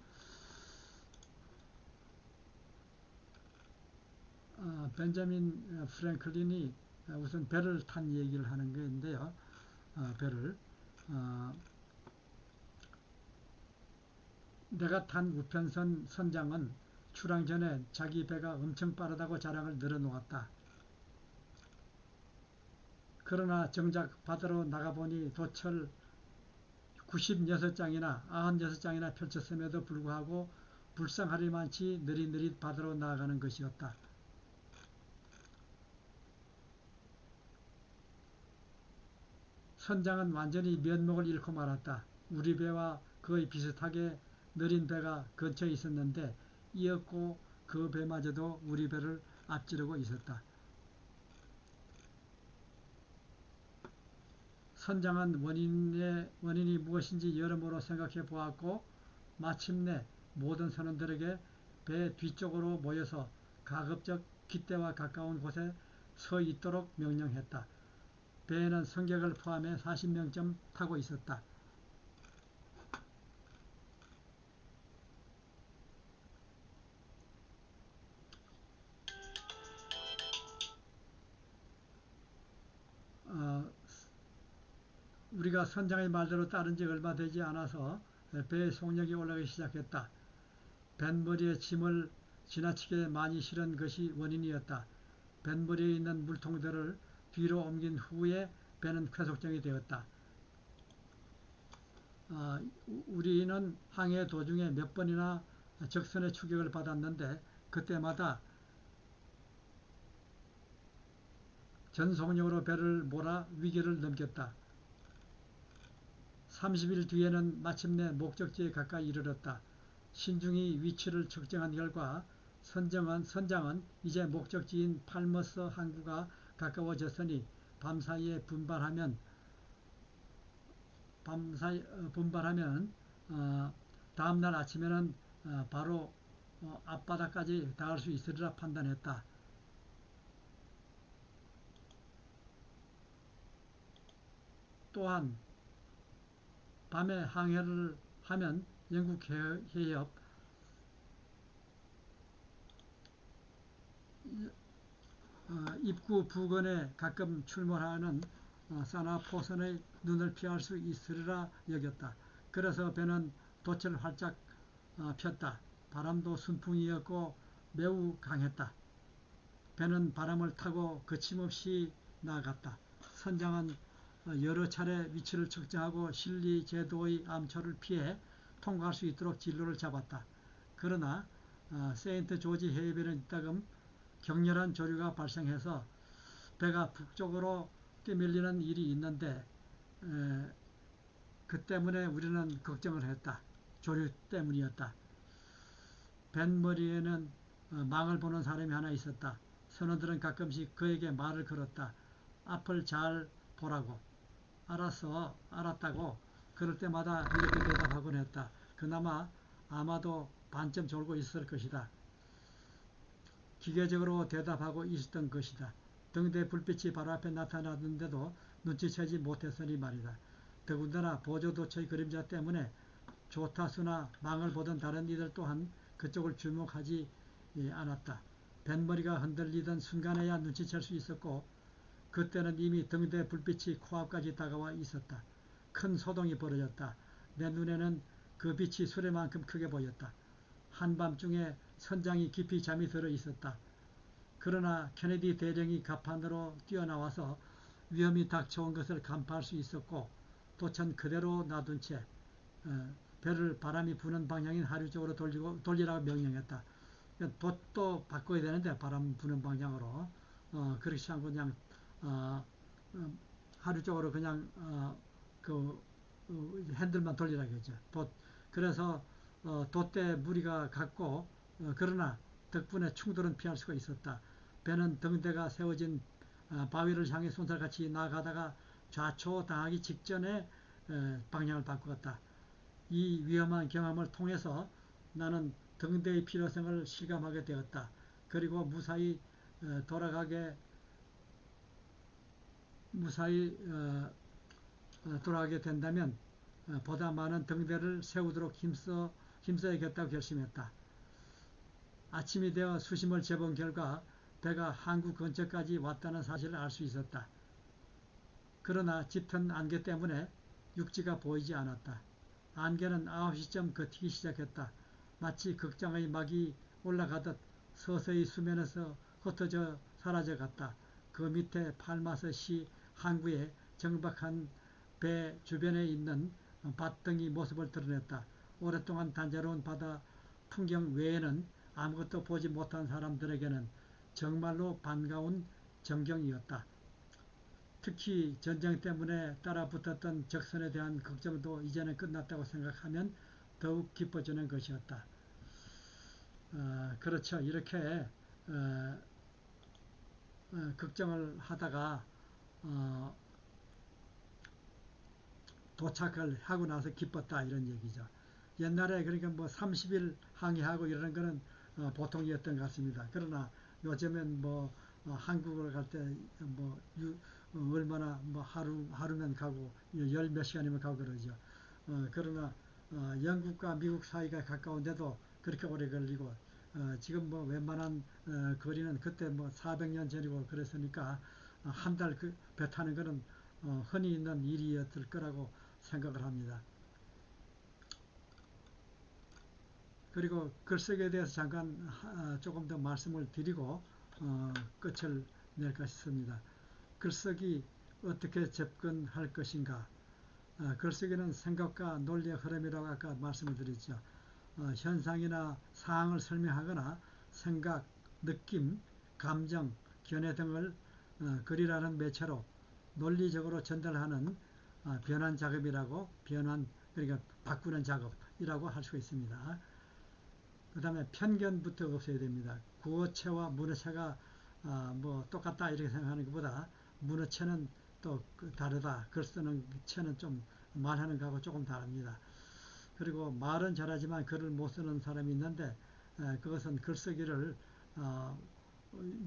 벤자민 프랭클린이 우선 배를 탄 얘기를 하는 건데요. 배를 내가 탄 우편선 선장은 출항 전에 자기 배가 엄청 빠르다고 자랑을 늘어놓았다. 그러나 정작 바다로 나가보니 도철 96장이나 96장이나 펼쳤음에도 불구하고 불쌍하리만치 느릿느릿 바다로 나아가는 것이었다. 선장은 완전히 면목을 잃고 말았다. 우리 배와 거의 비슷하게 느린 배가 근처에 있었는데 이었고 그 배마저도 우리 배를 앞지르고 있었다. 선장은 원인이 무엇인지 여러모로 생각해 보았고 마침내 모든 선원들에게 배 뒤쪽으로 모여서 가급적 깃대와 가까운 곳에 서 있도록 명령했다. 배에는 승객을 포함해 40명쯤 타고 있었다. 우리가 선장의 말대로 따른 지 얼마 되지 않아서 배의 속력이 올라가기 시작했다. 뱃머리에 짐을 지나치게 많이 실은 것이 원인이었다. 뱃머리에 있는 물통들을 뒤로 옮긴 후에 배는 쾌속정이 되었다. 우리는 항해 도중에 몇 번이나 적선의 추격을 받았는데 그때마다 전속력으로 배를 몰아 위기를 넘겼다. 30일 뒤에는 마침내 목적지에 가까이 이르렀다. 신중히 위치를 측정한 결과 선장은 이제 목적지인 팔머스 항구가 가까워졌으니 밤사이에 분발하면 다음날 아침에는 바로 앞바다까지 닿을 수 있으리라 판단했다. 또한 밤에 항해를 하면 영국 해협 입구 부근에 가끔 출몰하는 사나포선의 눈을 피할 수 있으리라 여겼다. 그래서 배는 돛을 활짝 폈다. 바람도 순풍이었고 매우 강했다. 배는 바람을 타고 거침없이 나아갔다. 선장은 여러 차례 위치를 측정하고 실리 제도의 암초를 피해 통과할 수 있도록 진로를 잡았다. 그러나 세인트 조지 해협에는 이따금 격렬한 조류가 발생해서 배가 북쪽으로 뛰밀리는 일이 있는데 그 때문에 우리는 걱정을 했다. 조류 때문이었다. 뱃머리에는 망을 보는 사람이 하나 있었다. 선원들은 가끔씩 그에게 말을 걸었다. 앞을 잘 보라고. 알았다고. 그럴 때마다 이렇게 대답하곤 했다. 그나마 아마도 반쯤 졸고 있을 것이다. 기계적으로 대답하고 있었던 것이다. 등대 불빛이 바로 앞에 나타났는데도 눈치채지 못했으니 말이다. 더군다나 보조도처의 그림자 때문에 조타수나 망을 보던 다른 이들 또한 그쪽을 주목하지 않았다. 뱃머리가 흔들리던 순간에야 눈치챌 수 있었고 그때는 이미 등대 불빛이 코앞까지 다가와 있었다. 큰 소동이 벌어졌다. 내 눈에는 그 빛이 수레만큼 크게 보였다. 한밤중에 선장이 깊이 잠이 들어 있었다. 그러나 케네디 대령이 갑판으로 뛰어나와서 위험이 닥쳐온 것을 간파할 수 있었고 도천 그대로 놔둔 채 배를 바람이 부는 방향인 하류 쪽으로 돌리라고 명령했다. 돛도 바꿔야 되는데 바람 부는 방향으로 그렇지 않고 그냥 하류 쪽으로 그냥 그 핸들만 돌리라고 했죠. 그래서 돛대 무리가 갔고 그러나 덕분에 충돌은 피할 수가 있었다. 배는 등대가 세워진 바위를 향해 손살같이 나가다가 좌초당하기 직전에 방향을 바꾸었다. 이 위험한 경험을 통해서 나는 등대의 필요성을 실감하게 되었다. 그리고 무사히 돌아가게 된다면 보다 많은 등대를 세우도록 힘써야겠다고 결심했다. 아침이 되어 수심을 재본 결과 배가 항구 근처까지 왔다는 사실을 알 수 있었다. 그러나 짙은 안개 때문에 육지가 보이지 않았다. 안개는 9시쯤 걷히기 시작했다. 마치 극장의 막이 올라가듯 서서히 수면에서 흩어져 사라져갔다. 그 밑에 팔마스시 항구의 정박한 배 주변에 있는 밭등이 모습을 드러냈다. 오랫동안 단조로운 바다 풍경 외에는 아무것도 보지 못한 사람들에게는 정말로 반가운 전경이었다. 특히 전쟁 때문에 따라붙었던 적선에 대한 걱정도 이제는 끝났다고 생각하면 더욱 기뻐지는 것이었다. 그렇죠. 이렇게 걱정을 하다가 도착을 하고 나서 기뻤다 이런 얘기죠. 옛날에 그러니까 뭐 30일 항해하고 이러는 거는 보통이었던 것 같습니다. 그러나 요즘엔 뭐 한국을 갈 때 뭐 얼마나 뭐 하루면 가고 열 몇 시간이면 가고 그러죠. 그러나 영국과 미국 사이가 가까운데도 그렇게 오래 걸리고 지금 뭐 웬만한 거리는 그때 뭐 400년 전이고 그랬으니까 한 달 그 배 타는 거는 흔히 있는 일이었을 거라고 생각을 합니다. 그리고 글쓰기에 대해서 잠깐 조금 더 말씀을 드리고 끝을 낼까 싶습니다. 글쓰기 어떻게 접근할 것인가. 글쓰기는 생각과 논리의 흐름이라고 아까 말씀을 드렸죠. 현상이나 사항을 설명하거나 생각, 느낌, 감정, 견해 등을 글이라는 매체로 논리적으로 전달하는 변환 작업이라고 그러니까 바꾸는 작업이라고 할 수 있습니다. 그 다음에 편견부터 없애야 됩니다. 구어체와 문어체가 뭐 똑같다 이렇게 생각하는 것보다 문어체는 또 다르다. 글 쓰는 체는 좀 말하는 거하고 조금 다릅니다. 그리고 말은 잘하지만 글을 못 쓰는 사람이 있는데 그것은 글쓰기를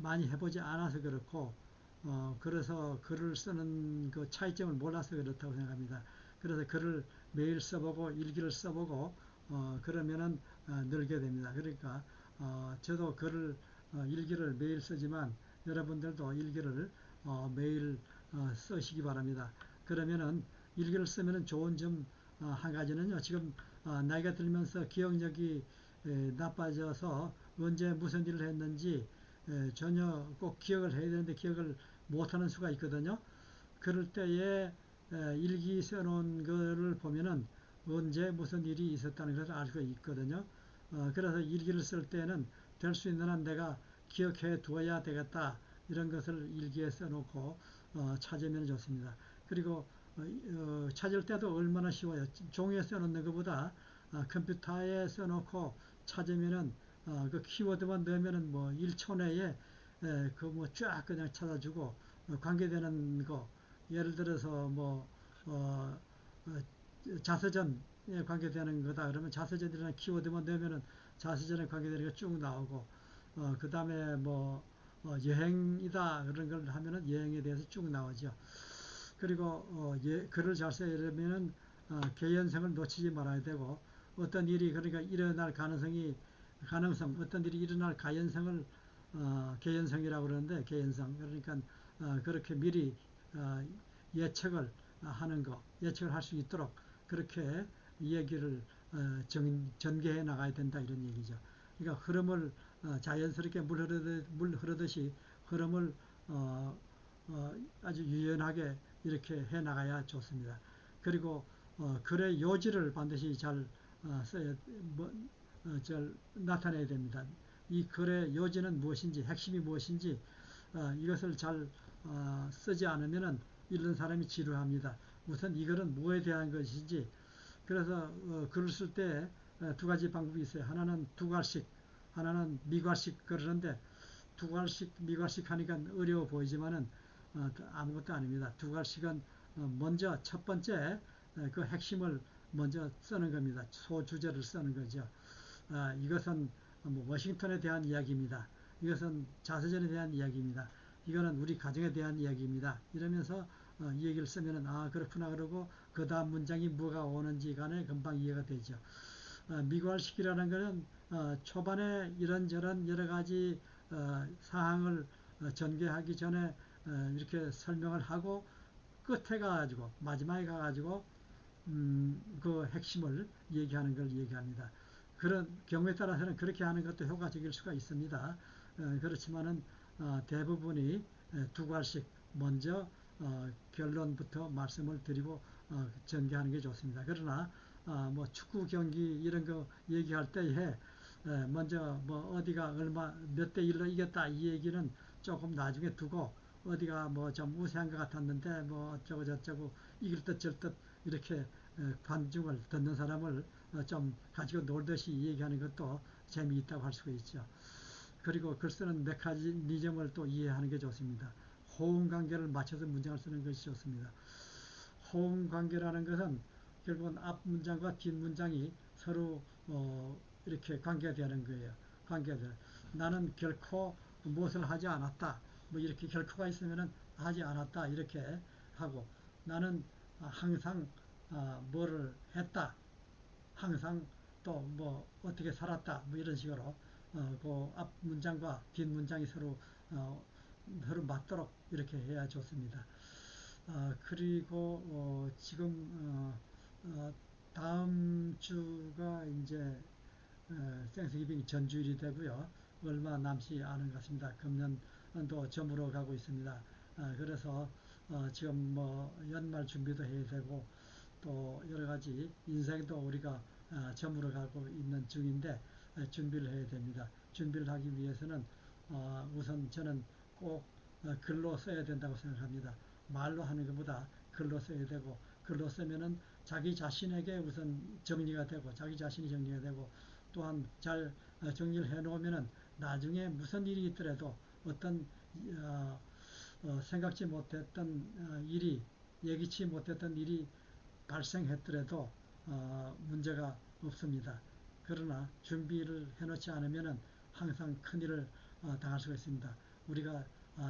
많이 해보지 않아서 그렇고 그래서 글을 쓰는 그 차이점을 몰라서 그렇다고 생각합니다. 그래서 글을 매일 써보고 일기를 써보고 그러면은 늘게 됩니다. 그러니까 저도 글을 일기를 매일 쓰지만 여러분들도 일기를 매일 쓰시기 바랍니다. 그러면은 일기를 쓰면은 좋은 점 한 가지는요. 지금 나이가 들면서 기억력이 나빠져서 언제 무슨 일을 했는지 전혀 꼭 기억을 해야 되는데 기억을 못하는 수가 있거든요. 그럴 때에 일기 써놓은 거를 보면은 언제 무슨 일이 있었다는 것을 알 수 있거든요. 그래서 일기를 쓸 때는 될 수 있는 한 내가 기억해 두어야 되겠다. 이런 것을 일기에 써놓고 찾으면 좋습니다. 그리고 찾을 때도 얼마나 쉬워요. 종이에 써놓는 것보다 컴퓨터에 써놓고 찾으면은 그 키워드만 넣으면은 뭐 1초 내에 그 뭐 쫙 그냥 찾아주고 관계되는 거 예를 들어서 뭐 자서전에 관계되는 거다 그러면 자서전이라는 키워드만 넣으면은 자서전에 관계되는 게 쭉 나오고 그 다음에 뭐 여행이다 그런 걸 하면은 여행에 대해서 쭉 나오죠. 그리고 글을 잘 쓰려면은 개연성을 놓치지 말아야 되고 어떤 일이 그러니까 일어날 가능성 어떤 일이 일어날 가연성을 개연성이라고 그러는데 개연성 그러니까 그렇게 미리 예측을 하는 거 예측을 할 수 있도록 그렇게 얘기를 전개해 나가야 된다 이런 얘기죠. 그러니까 흐름을 자연스럽게 물 흐르듯이 흐름을 아주 유연하게 이렇게 해 나가야 좋습니다. 그리고 글의 요지를 반드시 잘 써야 잘 나타내야 됩니다. 이 글의 요지는 무엇인지 핵심이 무엇인지 이것을 잘 쓰지 않으면은 읽는 사람이 지루합니다. 우선 이 글은 무엇에 대한 것인지 그래서 글을 쓸 때 두 가지 방법이 있어요. 하나는 두괄식 하나는 미괄식 그러는데 두괄식 미괄식 하니까 어려워 보이지만은 아무것도 아닙니다. 두괄식은 먼저 첫 번째 그 핵심을 먼저 쓰는 겁니다. 소주제를 쓰는 거죠. 이것은 뭐 워싱턴에 대한 이야기입니다. 이것은 자서전에 대한 이야기입니다. 이거는 우리 가정에 대한 이야기입니다. 이러면서 이 얘기를 쓰면은 그렇구나 그러고 그 다음 문장이 뭐가 오는지 간에 금방 이해가 되죠. 미괄시키라는 것은 초반에 이런저런 여러 가지 사항을 전개하기 전에 이렇게 설명을 하고 끝에 가가지고 마지막에 가가지고 그 핵심을 얘기하는 걸 얘기합니다. 그런 경우에 따라서는 그렇게 하는 것도 효과적일 수가 있습니다. 그렇지만은 대부분이 두 갈씩 먼저 결론부터 말씀을 드리고 전개하는 게 좋습니다. 그러나 뭐 축구 경기 이런 거 얘기할 때에 먼저 뭐 어디가 얼마 몇 대 1로 이겼다 이 얘기는 조금 나중에 두고 어디가 뭐 좀 우세한 것 같았는데 뭐 어쩌고 저쩌고 이길 듯 절 듯 이렇게 관중을 듣는 사람을 좀 가지고 놀듯이 얘기하는 것도 재미있다고 할 수가 있죠. 그리고 글 쓰는 메커니즘을 또 이해하는 게 좋습니다. 호응 관계를 맞춰서 문장을 쓰는 것이 좋습니다. 호응 관계라는 것은 결국은 앞 문장과 뒷 문장이 서로 이렇게 관계되는 거예요. 관계들. 나는 결코 무엇을 하지 않았다. 뭐 이렇게 결코가 있으면은 하지 않았다 이렇게 하고 나는 항상 뭐를 했다. 항상 또 뭐 어떻게 살았다. 뭐 이런 식으로 그 앞 문장과 뒷 문장이 서로 맞도록 이렇게 해야 좋습니다. 그리고 지금 다음 주가 이제 땡스기빙 전주일이 되고요. 얼마 남지 않은 것 같습니다. 금년도 저물어 가고 있습니다. 그래서 지금 뭐 연말 준비도 해야 되고 또 여러 가지 인생도 우리가 저물어 가고 있는 중인데 준비를 해야 됩니다. 준비를 하기 위해서는 우선 저는 꼭 글로 써야 된다고 생각합니다. 말로 하는 것보다 글로 써야 되고 글로 쓰면은 자기 자신에게 우선 정리가 되고 자기 자신이 정리가 되고 또한 잘 정리를 해 놓으면은 나중에 무슨 일이 있더라도 어떤 생각지 못했던 일이 예기치 못했던 일이 발생했더라도 문제가 없습니다. 그러나 준비를 해놓지 않으면 항상 큰일을 당할 수가 있습니다. 우리가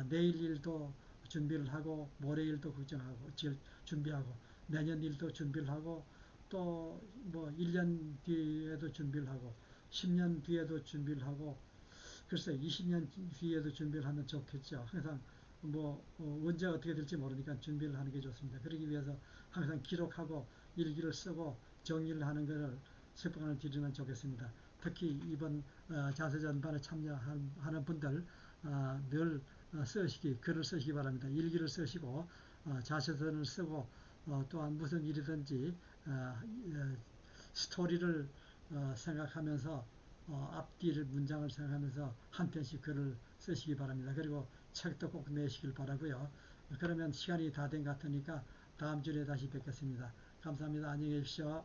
내일 일도 준비를 하고 모레 일도 걱정하고 준비하고 내년 일도 준비를 하고 또 뭐 1년 뒤에도 준비를 하고 10년 뒤에도 준비를 하고 글쎄 20년 뒤에도 준비를 하면 좋겠죠. 항상 뭐 언제 어떻게 될지 모르니까 준비를 하는 게 좋습니다. 그러기 위해서 항상 기록하고 일기를 쓰고 정리를 하는 것을 습관을 들이면 좋겠습니다. 특히 이번 자서전반에 참여하는 분들 늘 글을 쓰시기 바랍니다. 일기를 쓰시고 자서전을 쓰고 또한 무슨 일이든지 스토리를 생각하면서 앞뒤를 문장을 생각하면서 한 편씩 글을 쓰시기 바랍니다. 그리고 책도 꼭 내시길 바라고요. 그러면 시간이 다 된 것 같으니까 다음 주에 다시 뵙겠습니다. 감사합니다. 안녕히 계십시오.